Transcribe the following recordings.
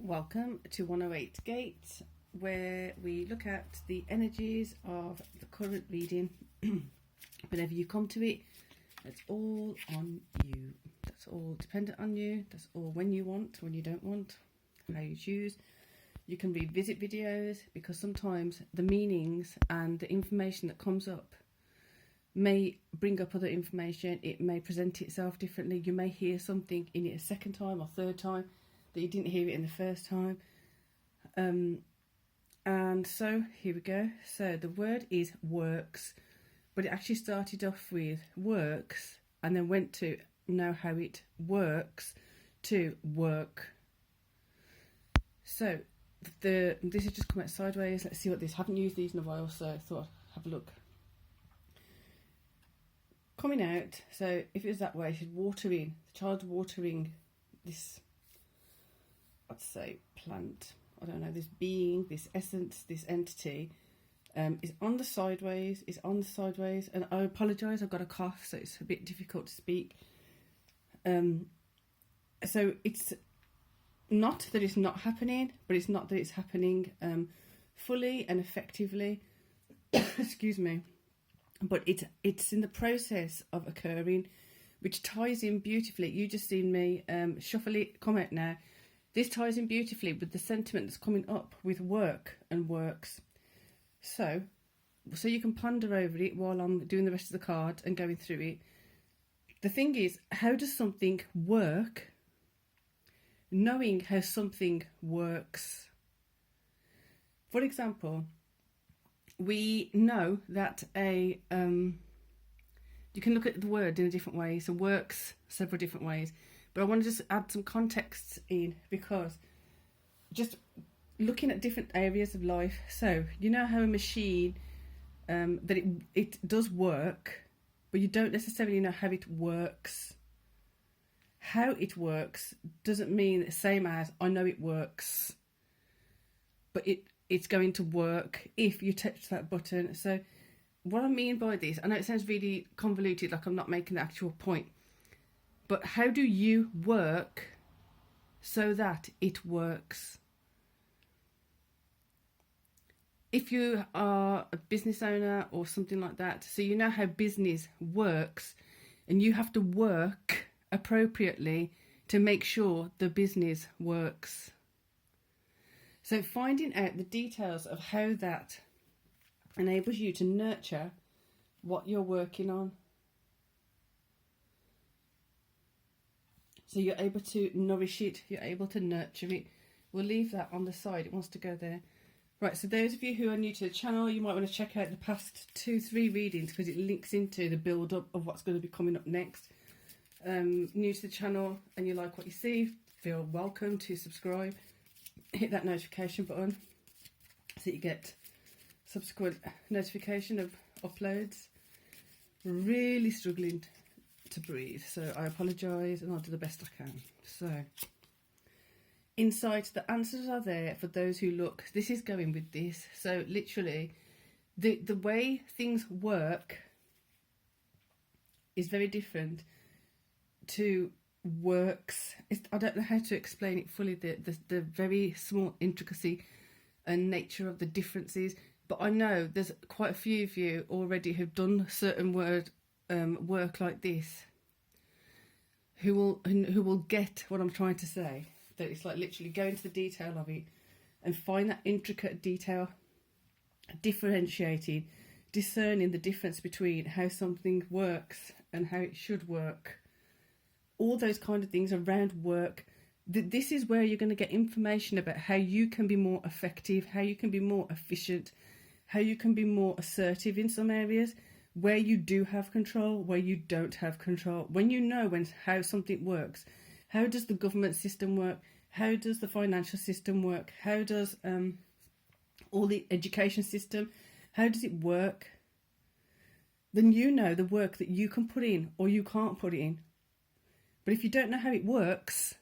Welcome to 108 Gate, where we look at the energies of the current reading. Whenever you come to it, it's all on you. That's all dependent on you. That's all when you want, when you don't want, how you choose. You can revisit videos because sometimes the meanings and the information that comes up may bring up other information. It may present itself differently. You may hear something in it a second time or third time that you didn't hear it in the first time. And so here we go. So the word is works, but it actually started off with works and then went to know how it works to work. So this has just come out sideways. Let's see what this. Haven't used these in a while, so I thought I'd have a look. Coming out. So if it was that way, she's watering. The child's watering this, I'd say, plant. I don't know, this being, this essence, this entity is on the sideways, and I apologise, I've got a cough, so it's a bit difficult to speak. So it's not that it's not happening, but it's not that it's happening fully and effectively. Excuse me. But it's in the process of occurring, which ties in beautifully. You just seen me shuffle it, come out now. This ties in beautifully with the sentiment that's coming up with work and works. So you can ponder over it while I'm doing the rest of the cards and going through it. The thing is, how does something work? Knowing how something works. For example, we know that you can look at the word in a different way. So works several different ways. But I want to just add some context in, because just looking at different areas of life. So you know how a machine, that it does work, but you don't necessarily know how it works. How it works doesn't mean the same as I know it works, but it's going to work if you touch that button. So what I mean by this, I know it sounds really convoluted, like I'm not making the actual point. But how do you work so that it works? If you are a business owner or something like that, so you know how business works, and you have to work appropriately to make sure the business works. So finding out the details of how that enables you to nurture what you're working on. So you're able to nourish it, you're able to nurture it. We'll leave that on the side, it wants to go there. Right, so those of you who are new to the channel, you might want to check out the past 2-3 readings, because it links into the build-up of what's going to be coming up next. New to the channel and you like what you see, feel welcome to subscribe. Hit that notification button so you get subsequent notification of uploads. Really struggling to breathe, so I apologise and I'll do the best I can. So insight, the answers are there for those who look. This is going with this. So literally the way things work is very different to works. I don't know how to explain it fully, the very small intricacy and nature of the differences, but I know there's quite a few of you already who've done certain work like this, who will get what I'm trying to say. That it's like literally go into the detail of it and find that intricate detail, differentiating, discerning the difference between how something works and how it should work. All those kind of things around work. This is where you're going to get information about how you can be more effective, how you can be more efficient, how you can be more assertive in some areas, where you do have control, where you don't have control. When you know how something works, how does the government system work? How does the financial system work? How does all the education system, how does it work? Then you know the work that you can put in or you can't put in. But if you don't know how it works,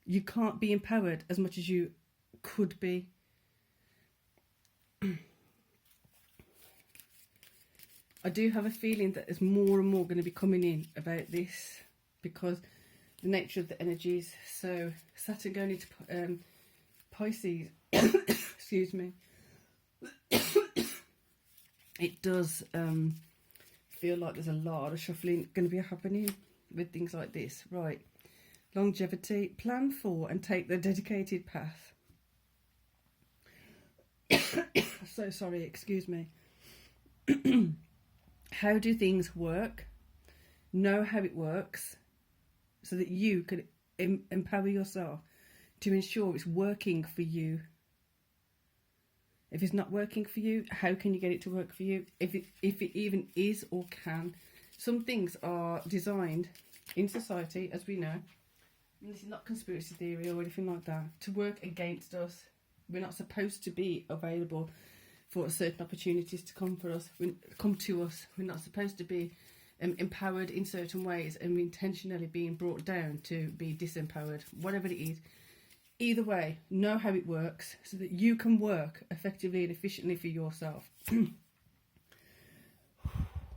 you can't be empowered as much as you could be. I do have a feeling that there's more and more going to be coming in about this, because the nature of the energies. So Saturn going into Pisces, excuse me, it does feel like there's a lot of shuffling going to be happening with things like this. Right, longevity, plan for and take the dedicated path. So sorry, excuse me. How do things work? Know how it works so that you can empower yourself to ensure it's working for you. If it's not working for you, how can you get it to work for you? If it even is or can. Some things are designed in society, as we know, and this is not conspiracy theory or anything like that, to work against us. We're not supposed to be available for certain opportunities to come to us. We're not supposed to be empowered in certain ways, and we're intentionally being brought down to be disempowered, whatever it is. Either way, know how it works so that you can work effectively and efficiently for yourself.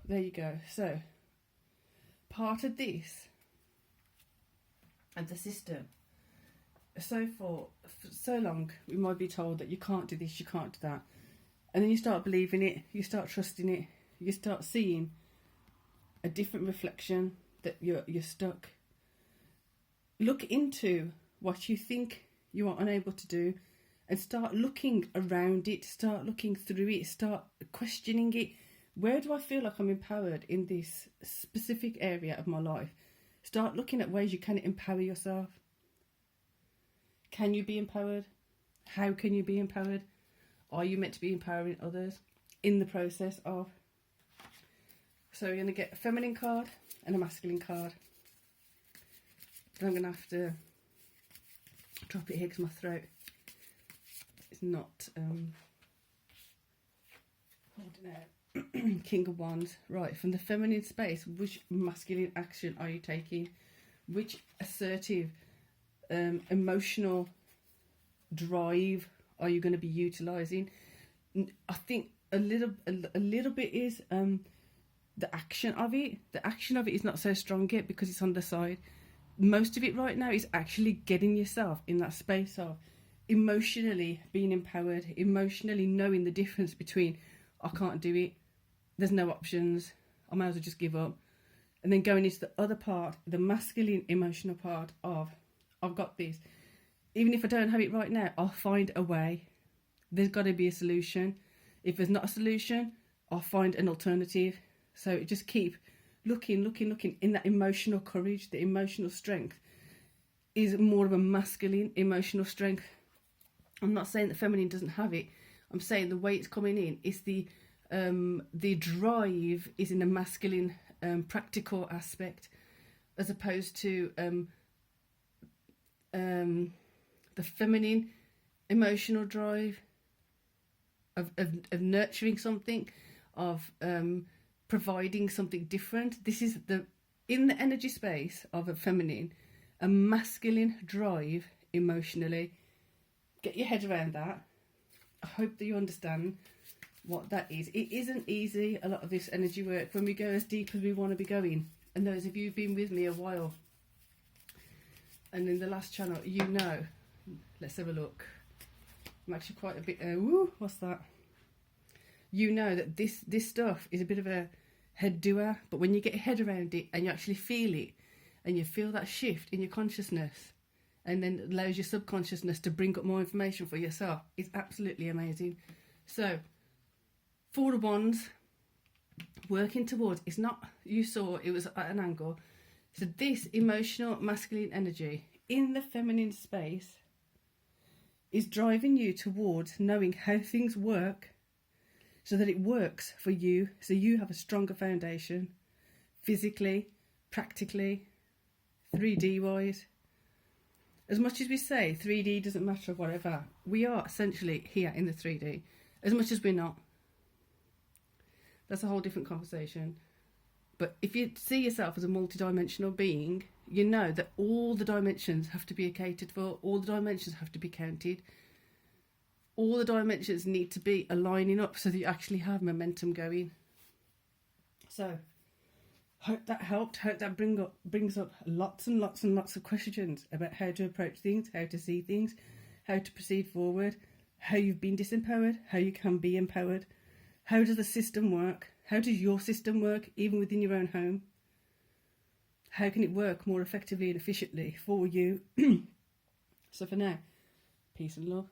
There you go. So, part of this and the system, so for so long, we might be told that you can't do this, you can't do that. And then you start believing it, you start trusting it, you start seeing a different reflection that you're stuck. Look into what you think you are unable to do and start looking around it, start looking through it, start questioning it. Where do I feel like I'm empowered in this specific area of my life? Start looking at ways you can empower yourself. Can you be empowered? How can you be empowered? Are you meant to be empowering others in the process of? So we're going to get a feminine card and a masculine card. And I'm going to have to drop it here because my throat is not holding out. King of Wands. Right, from the feminine space, which masculine action are you taking? Which assertive, emotional drive are you going to be utilising? I think a little bit is the action of it. The action of it is not so strong yet because it's on the side. Most of it right now is actually getting yourself in that space of emotionally being empowered, emotionally knowing the difference between I can't do it, there's no options, I might as well just give up. And then going into the other part, the masculine emotional part of I've got this. Even if I don't have it right now, I'll find a way. There's got to be a solution. If there's not a solution, I'll find an alternative. So just keep looking in that emotional courage, the emotional strength is more of a masculine emotional strength. I'm not saying that feminine doesn't have it. I'm saying the way it's coming in is the drive is in a masculine practical aspect, as opposed to the feminine emotional drive of nurturing something, of providing something different. This is in the energy space of a feminine, a masculine drive emotionally. Get your head around that. I hope that you understand what that is. It isn't easy, a lot of this energy work, when we go as deep as we want to be going. And those of you who've been with me a while, and in the last channel, you know. Let's have a look. I'm actually quite a bit, what's that? You know that this stuff is a bit of a head doer, but when you get your head around it and you actually feel it, and you feel that shift in your consciousness, and then allows your subconsciousness to bring up more information for yourself, it's absolutely amazing. So, Four of Wands, working towards, it's not, you saw it was at an angle. So this emotional masculine energy in the feminine space is driving you towards knowing how things work so that it works for you, so you have a stronger foundation, physically, practically, 3D wise. As much as we say 3D doesn't matter or whatever, we are essentially here in the 3D, as much as we're not. That's a whole different conversation. But if you see yourself as a multidimensional being, you know that all the dimensions have to be catered for, all the dimensions have to be counted, all the dimensions need to be aligning up so that you actually have momentum going. So, Hope that helped. Hope that brings up lots and lots and lots of questions about how to approach things, how to see things, how to proceed forward, how you've been disempowered, how you can be empowered. How does the system work? How does your system work, even within your own home? How can it work more effectively and efficiently for you? So for now, peace and love.